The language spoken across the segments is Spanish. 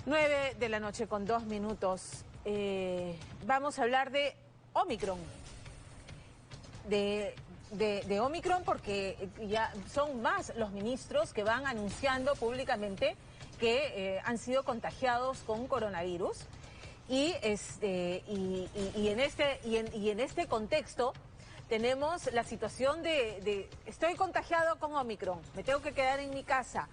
9:02 p.m. Vamos a hablar de Omicron. De Omicron, porque ya son más los ministros que van anunciando públicamente que han sido contagiados con coronavirus. Y en este contexto tenemos la situación de estoy contagiado con Omicron, me tengo que quedar en mi casa.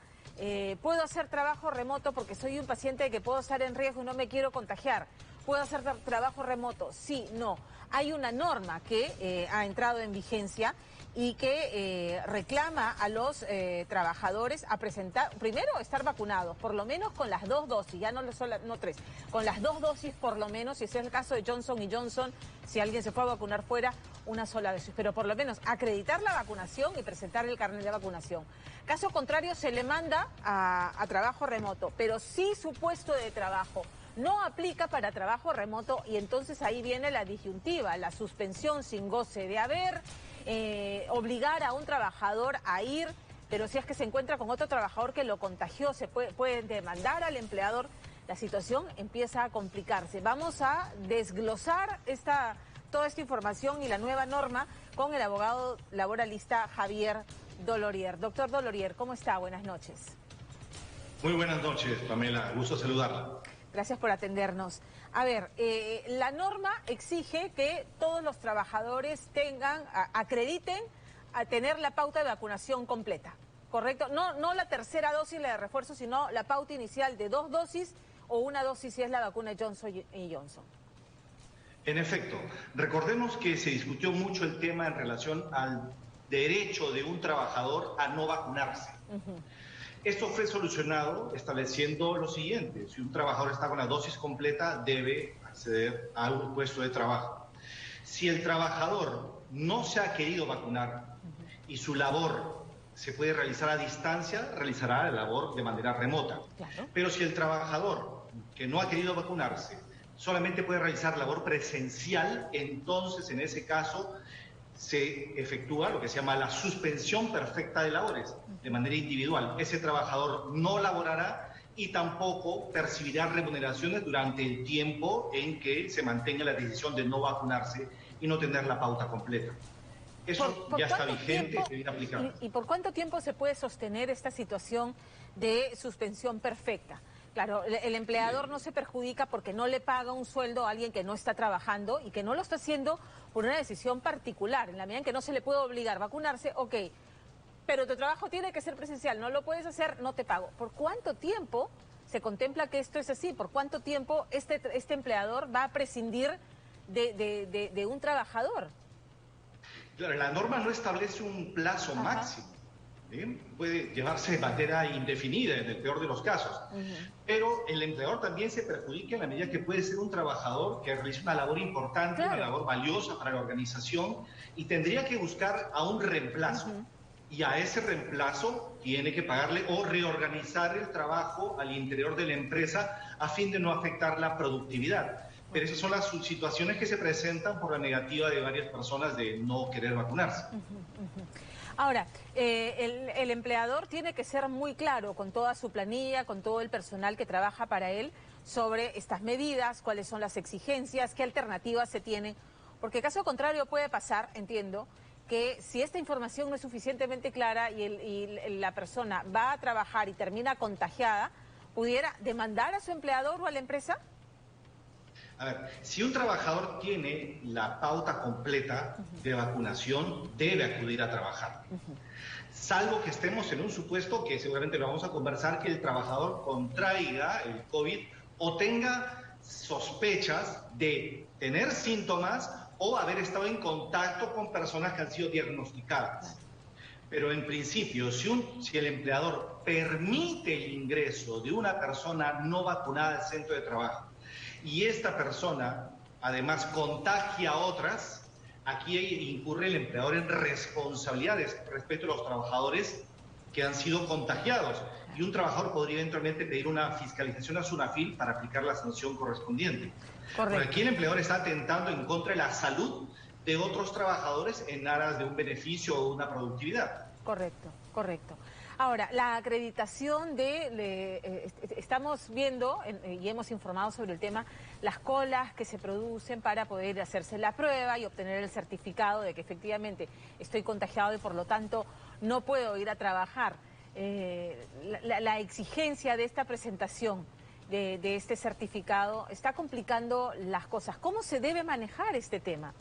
Puedo hacer trabajo remoto porque soy un paciente que puedo estar en riesgo y no me quiero contagiar. ¿Puedo hacer trabajo remoto? Sí, no. Hay una norma que ha entrado en vigencia y que reclama a los trabajadores a presentar, primero, estar vacunados, por lo menos con las 2 dosis, ya no 3, con las 2 dosis por lo menos, si ese es el caso de Johnson & Johnson, si alguien se fue a vacunar fuera, una sola dosis, pero por lo menos acreditar la vacunación y presentar el carnet de vacunación. Caso contrario, se le manda a trabajo remoto, pero sí su puesto de trabajo no aplica para trabajo remoto, y entonces ahí viene la disyuntiva, la suspensión sin goce de haber, obligar a un trabajador a ir, pero si es que se encuentra con otro trabajador que lo contagió, se puede demandar al empleador. La situación empieza a complicarse. Vamos a desglosar toda esta información y la nueva norma con el abogado laboralista Javier Dolorier. Doctor Dolorier, ¿cómo está? Buenas noches. Muy buenas noches, Pamela. Gusto saludarla. Gracias por atendernos. A ver, la norma exige que todos los trabajadores acrediten a tener la pauta de vacunación completa, ¿correcto? No la tercera dosis, la de refuerzo, sino la pauta inicial de 2 dosis o 1 dosis si es la vacuna Johnson & Johnson. En efecto, recordemos que se discutió mucho el tema en relación al derecho de un trabajador a no vacunarse. Esto fue solucionado estableciendo lo siguiente: si un trabajador está con la dosis completa, debe acceder a un puesto de trabajo. Si el trabajador no se ha querido vacunar y su labor se puede realizar a distancia, realizará la labor de manera remota. Claro. Pero si el trabajador que no ha querido vacunarse solamente puede realizar labor presencial, entonces en ese caso se efectúa lo que se llama la suspensión perfecta de labores, de manera individual. Ese trabajador no laborará y tampoco percibirá remuneraciones durante el tiempo en que se mantenga la decisión de no vacunarse y no tener la pauta completa. Eso ya está vigente y se viene aplicando. ¿Y por cuánto tiempo se puede sostener esta situación de suspensión perfecta? Claro, el empleador no se perjudica porque no le paga un sueldo a alguien que no está trabajando y que no lo está haciendo por una decisión particular. En la medida en que no se le puede obligar a vacunarse, ok, pero tu trabajo tiene que ser presencial, no lo puedes hacer, no te pago. ¿Por cuánto tiempo se contempla que esto es así? ¿Por cuánto tiempo este empleador va a prescindir de un trabajador? Claro, la norma no establece un plazo máximo. Puede llevarse de manera indefinida en el peor de los casos, pero el empleador también se perjudica en la medida que puede ser un trabajador que realiza una labor importante, una labor valiosa para la organización, y tendría que buscar a un reemplazo, y a ese reemplazo tiene que pagarle o reorganizar el trabajo al interior de la empresa a fin de no afectar la productividad. Pero esas son las situaciones que se presentan por la negativa de varias personas de no querer vacunarse. Ahora, el empleador tiene que ser muy claro con toda su planilla, con todo el personal que trabaja para él, sobre estas medidas, cuáles son las exigencias, qué alternativas se tienen, porque caso contrario puede pasar, entiendo, que si esta información no es suficientemente clara y la persona va a trabajar y termina contagiada, ¿pudiera demandar a su empleador o a la empresa? A ver, si un trabajador tiene la pauta completa de vacunación, debe acudir a trabajar. Salvo que estemos en un supuesto que seguramente lo vamos a conversar, que el trabajador contraiga el COVID o tenga sospechas de tener síntomas o haber estado en contacto con personas que han sido diagnosticadas. Pero en principio, si el empleador permite el ingreso de una persona no vacunada al centro de trabajo, y esta persona además contagia a otras, aquí incurre el empleador en responsabilidades respecto a los trabajadores que han sido contagiados, y un trabajador podría eventualmente pedir una fiscalización a SUNAFIL para aplicar la sanción correspondiente. Porque aquí el empleador está atentando en contra de la salud de otros trabajadores en aras de un beneficio o una productividad. Correcto, correcto. Ahora, la acreditación estamos viendo y hemos informado sobre el tema, las colas que se producen para poder hacerse la prueba y obtener el certificado de que efectivamente estoy contagiado y por lo tanto no puedo ir a trabajar. La exigencia de esta presentación de este certificado está complicando las cosas. ¿Cómo se debe manejar este tema?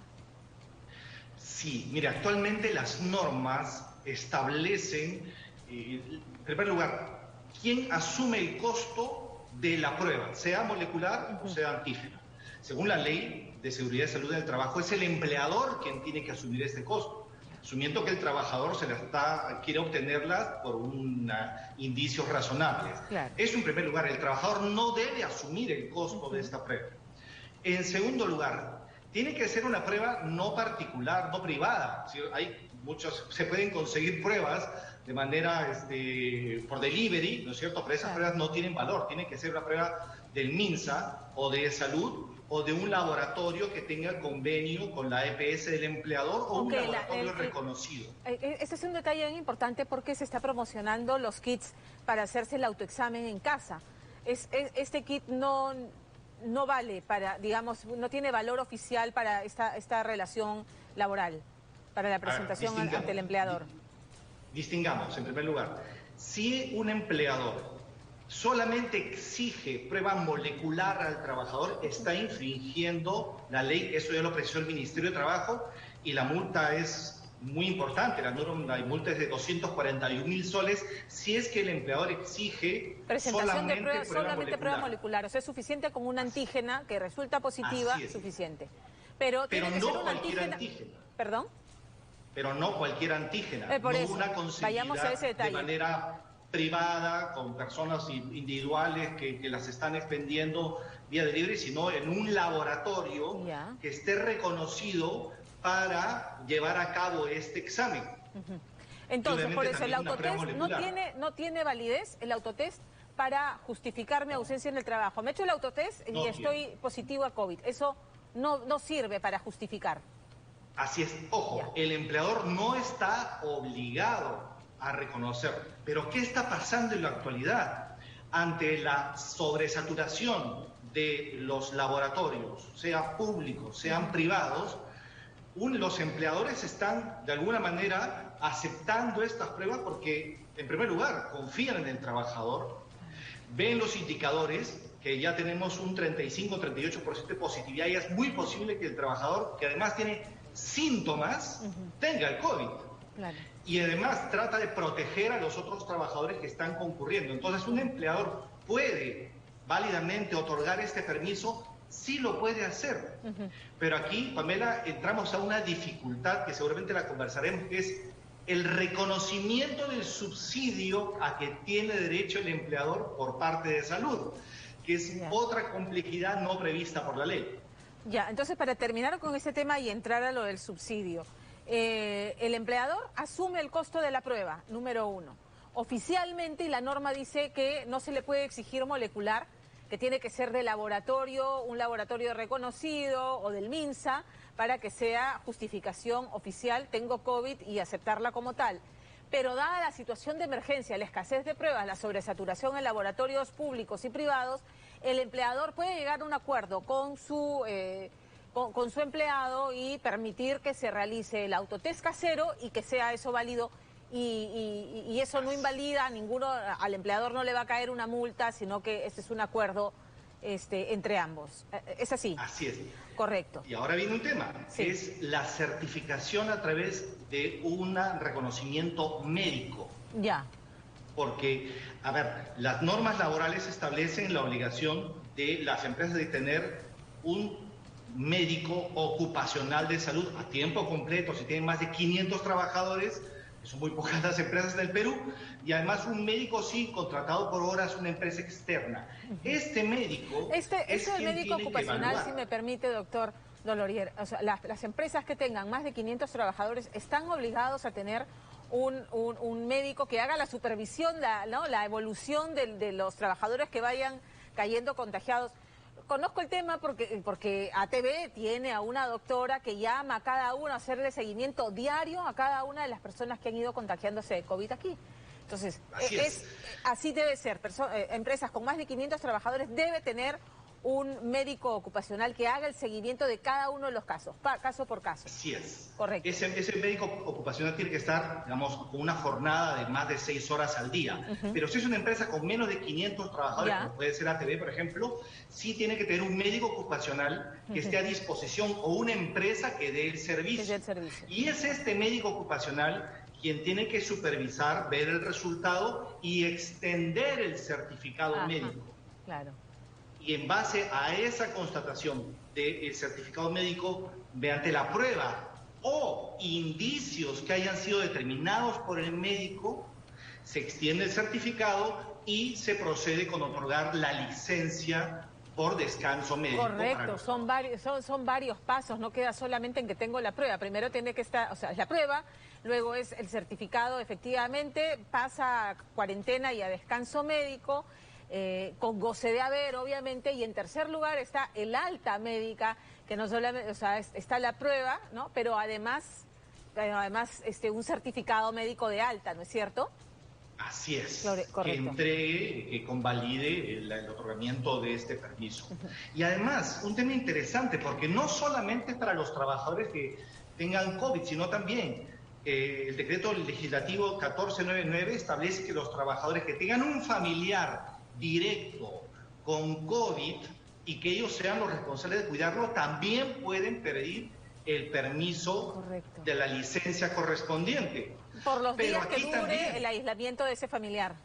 Sí, mira, actualmente las normas establecen, en primer lugar, quién asume el costo de la prueba, sea molecular o sea antígena. Según la Ley de Seguridad y Salud del Trabajo, es el empleador quien tiene que asumir este costo, asumiendo que el trabajador quiere obtenerla por indicios razonables. Claro. Eso en primer lugar, el trabajador no debe asumir el costo de esta prueba. En segundo lugar, tiene que ser una prueba no particular, no privada. Se pueden conseguir pruebas de manera por delivery, ¿no es cierto? Pero esas pruebas no tienen valor. Tiene que ser una prueba del MINSA o de salud o de un laboratorio que tenga convenio con la EPS del empleador o un laboratorio reconocido. Este es un detalle bien importante porque se está promocionando los kits para hacerse el autoexamen en casa. Este kit no vale para, digamos, no tiene valor oficial para esta relación laboral, para la presentación ante el empleador. Distingamos, en primer lugar, si un empleador solamente exige prueba molecular al trabajador, está infringiendo la ley, eso ya lo precisó el Ministerio de Trabajo, y la multa es muy importante, la multa es de 241.000 soles si es que el empleador exige solamente prueba molecular. O sea, es suficiente con una antígena que resulta positiva, suficiente. Pero tiene que ser una antígena. ¿Perdón? Pero no cualquier antígena, por no eso, una conseguida de manera privada, con personas individuales que las están expendiendo vía delivery, sino en un laboratorio que esté reconocido para llevar a cabo este examen. Entonces, por eso el autotest no tiene validez, el autotest para justificar mi ausencia en el trabajo. Me he hecho el autotest y estoy positivo a COVID. Eso no sirve para justificar. Así es. Ojo, el empleador no está obligado a reconocer. Pero ¿qué está pasando en la actualidad? Ante la sobresaturación de los laboratorios, sean públicos, sean privados, los empleadores están de alguna manera aceptando estas pruebas porque, en primer lugar, confían en el trabajador, ven los indicadores, que ya tenemos un 35-38% de positividad y es muy posible que el trabajador, que además tiene síntomas, tenga el COVID. Claro. Y además trata de proteger a los otros trabajadores que están concurriendo. Entonces, un empleador puede válidamente otorgar este permiso, sí lo puede hacer. Pero aquí, Pamela, entramos a una dificultad que seguramente la conversaremos, que es el reconocimiento del subsidio a que tiene derecho el empleador por parte de salud, que es otra complejidad no prevista por la ley. Ya, entonces para terminar con ese tema y entrar a lo del subsidio, el empleador asume el costo de la prueba, número uno. Oficialmente, y la norma dice que no se le puede exigir molecular, que tiene que ser de laboratorio, un laboratorio reconocido o del MINSA, para que sea justificación oficial, tengo COVID y aceptarla como tal. Pero dada la situación de emergencia, la escasez de pruebas, la sobresaturación en laboratorios públicos y privados, el empleador puede llegar a un acuerdo con su empleado y permitir que se realice el autotest casero y que sea eso válido y eso no invalida a ninguno, al empleador no le va a caer una multa, sino que ese es un acuerdo entre ambos. ¿Es así? Así es. Correcto. Y ahora viene un tema, que es la certificación a través de un reconocimiento médico. Ya. Porque, a ver, las normas laborales establecen la obligación de las empresas de tener un médico ocupacional de salud a tiempo completo, si tienen más de 500 trabajadores, que son muy pocas las empresas del Perú, y además un médico sí contratado por horas, una empresa externa. Este médico eso del médico ocupacional, si me permite, doctor Dolorier, o sea, las empresas que tengan más de 500 trabajadores están obligados a tener un médico que haga la supervisión, la evolución de los trabajadores que vayan cayendo contagiados. Conozco el tema porque ATV tiene a una doctora que llama a cada uno a hacerle seguimiento diario a cada una de las personas que han ido contagiándose de COVID aquí. Entonces, así debe ser. Empresas con más de 500 trabajadores debe tener un médico ocupacional que haga el seguimiento de cada uno de los casos, caso por caso. Así es. Correcto. Ese médico ocupacional tiene que estar, digamos, con una jornada de más de 6 horas al día. Pero si es una empresa con menos de 500 trabajadores, como puede ser ATV, por ejemplo, sí tiene que tener un médico ocupacional que esté a disposición o una empresa que dé el servicio. Y es este médico ocupacional quien tiene que supervisar, ver el resultado y extender el certificado médico. Claro. Y en base a esa constatación del certificado médico, mediante la prueba o indicios que hayan sido determinados por el médico, se extiende el certificado y se procede con otorgar la licencia por descanso médico. Correcto, son varios pasos, no queda solamente en que tengo la prueba. Primero tiene que estar, o sea, es la prueba, luego es el certificado, efectivamente, pasa a cuarentena y a descanso médico, con goce de haber, obviamente, y en tercer lugar está el alta médica, que no solamente, o sea, está la prueba, ¿no? Pero además un certificado médico de alta, ¿no es cierto? Así es, Correcto. Que entregue, que convalide el otorgamiento de este permiso. Y además, un tema interesante, porque no solamente para los trabajadores que tengan COVID, sino también el decreto legislativo 1499 establece que los trabajadores que tengan un familiar directo con COVID y que ellos sean los responsables de cuidarlo, también pueden pedir el permiso de la licencia correspondiente. Por los días que dure el aislamiento de ese familiar.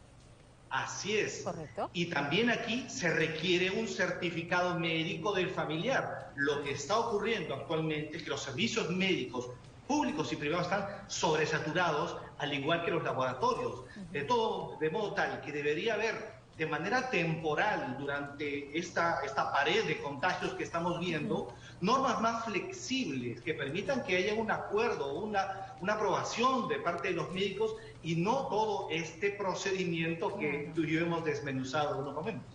Así es. Correcto. Y también aquí se requiere un certificado médico del familiar. Lo que está ocurriendo actualmente es que los servicios médicos públicos y privados están sobresaturados, al igual que los laboratorios. De modo tal que debería haber de manera temporal durante esta pared de contagios que estamos viendo, normas más flexibles que permitan que haya un acuerdo, una aprobación de parte de los médicos y no todo este procedimiento que tú y yo hemos desmenuzado en unos momentos.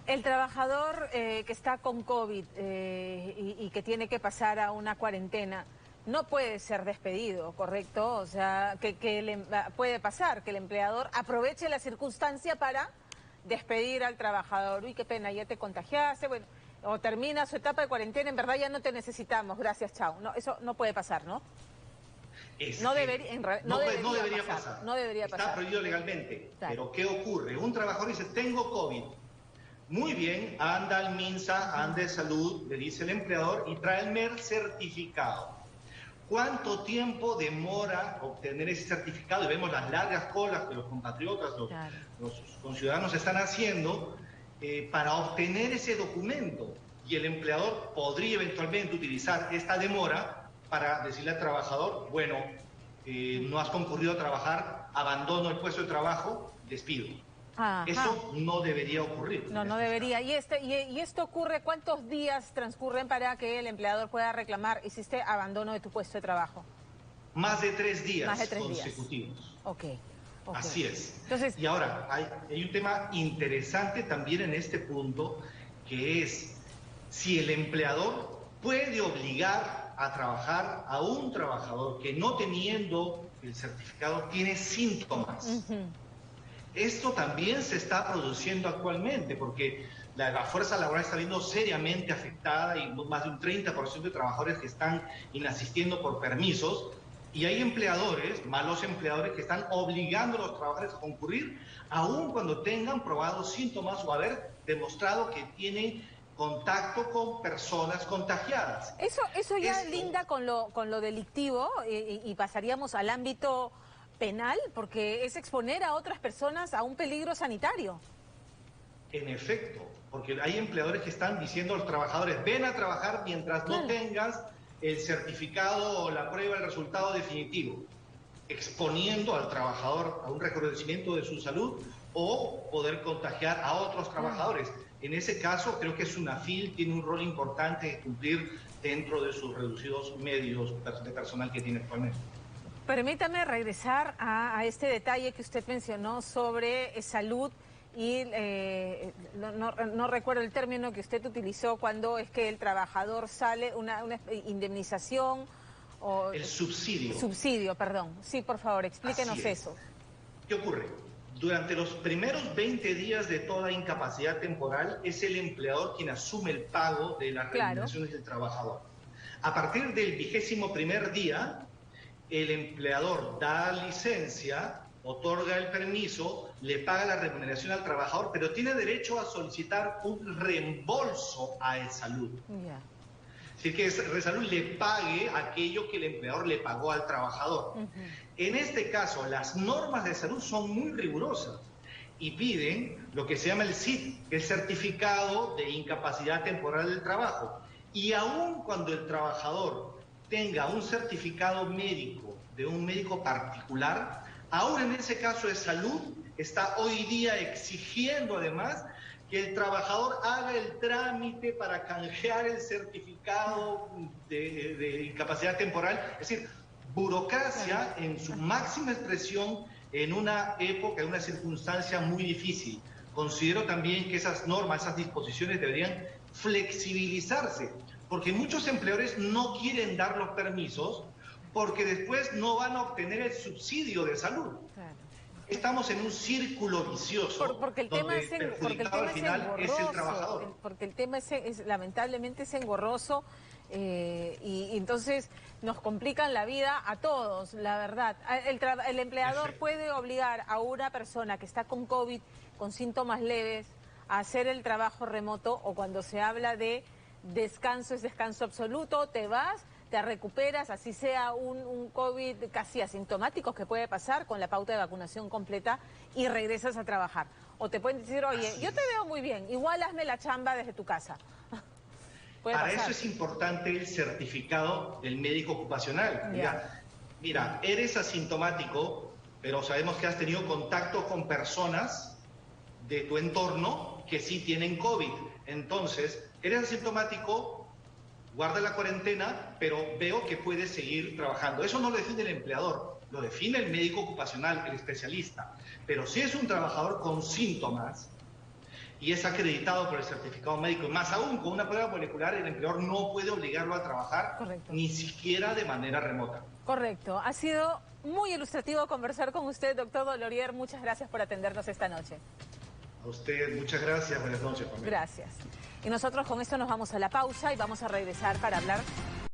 El trabajador que está con COVID y que tiene que pasar a una cuarentena, no puede ser despedido, ¿correcto? O sea, puede pasar que el empleador aproveche la circunstancia para despedir al trabajador. Uy, qué pena, ya te contagiaste, bueno, o termina su etapa de cuarentena, en verdad ya no te necesitamos, gracias, chao. No, eso no puede pasar, ¿no? No debería pasar. No debería pasar. Está prohibido legalmente. Claro. Pero ¿qué ocurre? Un trabajador dice, tengo COVID. Muy bien, anda al MINSA, anda de salud, le dice el empleador, y tráeme el certificado. ¿Cuánto tiempo demora obtener ese certificado? Y vemos las largas colas que los compatriotas, los conciudadanos están haciendo para obtener ese documento. Y el empleador podría eventualmente utilizar esta demora para decirle al trabajador, bueno, no has concurrido a trabajar, abandono el puesto de trabajo, despido. Eso no debería ocurrir. No debería. ¿Y esto ocurre? ¿Cuántos días transcurren para que el empleador pueda reclamar hiciste abandono de tu puesto de trabajo? Más de 3 días consecutivos. Okay. Así es. Entonces, y ahora, hay un tema interesante también en este punto, que es si el empleador puede obligar a trabajar a un trabajador que no teniendo el certificado tiene síntomas. Esto también se está produciendo actualmente porque la fuerza laboral está viendo seriamente afectada y más de un 30% de trabajadores que están inasistiendo por permisos y hay empleadores, malos empleadores, que están obligando a los trabajadores a concurrir aun cuando tengan probados síntomas o haber demostrado que tienen contacto con personas contagiadas. Eso ya linda con lo delictivo y pasaríamos al ámbito penal, porque es exponer a otras personas a un peligro sanitario. En efecto, porque hay empleadores que están diciendo a los trabajadores, ven a trabajar mientras no tengas el certificado o la prueba, el resultado definitivo, exponiendo al trabajador a un recrudecimiento de su salud o poder contagiar a otros trabajadores. En ese caso, creo que SUNAFIL tiene un rol importante de cumplir dentro de sus reducidos medios de personal que tiene actualmente. Permítame regresar a este detalle que usted mencionó sobre salud y no recuerdo el término que usted utilizó cuando es que el trabajador sale, una indemnización o... El subsidio. Subsidio, perdón. Sí, por favor, explíquenos eso. ¿Qué ocurre? Durante los primeros 20 días de toda incapacidad temporal es el empleador quien asume el pago de las remuneraciones del trabajador. A partir del 21º día, el empleador da licencia, otorga el permiso, le paga la remuneración al trabajador, pero tiene derecho a solicitar un reembolso a Salud. Yeah. Es decir, que Salud le pague aquello que el empleador le pagó al trabajador. En este caso, las normas de salud son muy rigurosas y piden lo que se llama el CIT, que es Certificado de Incapacidad Temporal del Trabajo. Y aun cuando el trabajador tenga un certificado médico de un médico particular, aún en ese caso de salud está hoy día exigiendo además que el trabajador haga el trámite para canjear el certificado de incapacidad temporal. Es decir, burocracia en su máxima expresión en una época, en una circunstancia muy difícil. Considero también que esas normas, esas disposiciones deberían flexibilizarse, porque muchos empleadores no quieren dar los permisos porque después no van a obtener el subsidio de salud. Claro. Estamos en un círculo vicioso porque el tema es al final es el trabajador. Porque el tema lamentablemente es engorroso y entonces nos complican la vida a todos, la verdad. El empleador puede obligar a una persona que está con COVID, con síntomas leves, a hacer el trabajo remoto, o cuando se habla de descanso, es descanso absoluto, te vas, te recuperas, así sea un COVID casi asintomático que puede pasar con la pauta de vacunación completa, y regresas a trabajar. O te pueden decir, oye, yo te veo muy bien, igual hazme la chamba desde tu casa. Para eso es importante el certificado del médico ocupacional. Mira, eres asintomático, pero sabemos que has tenido contacto con personas de tu entorno que sí tienen COVID. Entonces, eres asintomático, guarda la cuarentena, pero veo que puedes seguir trabajando. Eso no lo define el empleador, lo define el médico ocupacional, el especialista. Pero si es un trabajador con síntomas y es acreditado por el certificado médico, más aún con una prueba molecular, el empleador no puede obligarlo a trabajar. Correcto. Ni siquiera de manera remota. Correcto. Ha sido muy ilustrativo conversar con usted, doctor Dolorier. Muchas gracias por atendernos esta noche. A usted, muchas gracias. Buenas noches, Pamela. Gracias. Y nosotros con esto nos vamos a la pausa y vamos a regresar para hablar